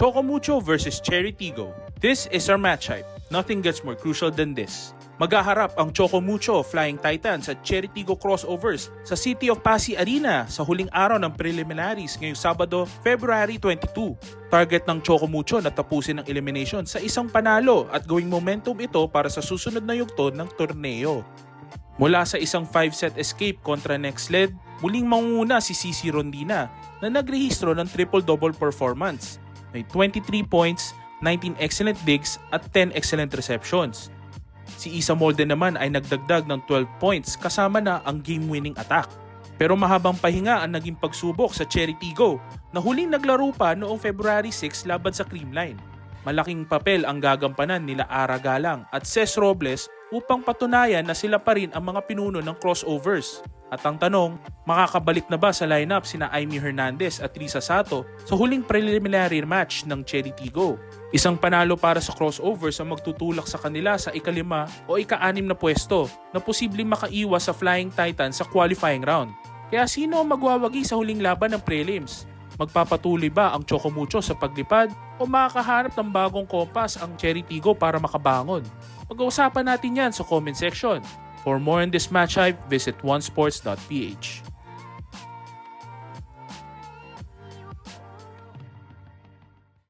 Chocomucho versus Cherry Tigo. This is our match hype. Nothing gets more crucial than this. Maghaharap ang Chocomucho Flying Titans at Cherry Tigo crossovers sa City of Pasig Arena sa huling araw ng preliminaries ngayong Sabado, February 22. Target ng Chocomucho na tapusin ang elimination sa isang panalo at gawing momentum ito para sa susunod na yugto ng torneo. Mula sa isang 5-set escape kontra Nextled, muling mangunguna si CC Rondina na nagrehistro ng triple-double performance. May 23 points, 19 excellent digs at 10 excellent receptions. Si Isa Molde naman ay nagdagdag ng 12 points kasama na ang game-winning attack. Pero mahabang pahinga ang naging pagsubok sa Cherry Tigo na huling naglaro pa noong February 6 laban sa Creamline. Malaking papel ang gagampanan nila Ara Galang at Ces Robles upang patunayan na sila pa rin ang mga pinuno ng crossovers. At ang tanong, makakabalik na ba sa lineup sina Aimee Hernandez at Risa Sato sa huling preliminary match ng Cherry Tigo? Isang panalo para sa crossovers ang magtutulak sa kanila sa ika-5 o ika-6 na pwesto na posibleng makaiwas sa Flying Titans sa qualifying round. Kaya sino ang magwawagi sa huling laban ng prelims? Magpapatuloy ba ang Chocomucho sa paglipad o makakahanap ng bagong kompas ang Cherry Tigo para makabangon? Pag-uusapan natin yan sa comment section. For more on this match hype, visit onesports.ph.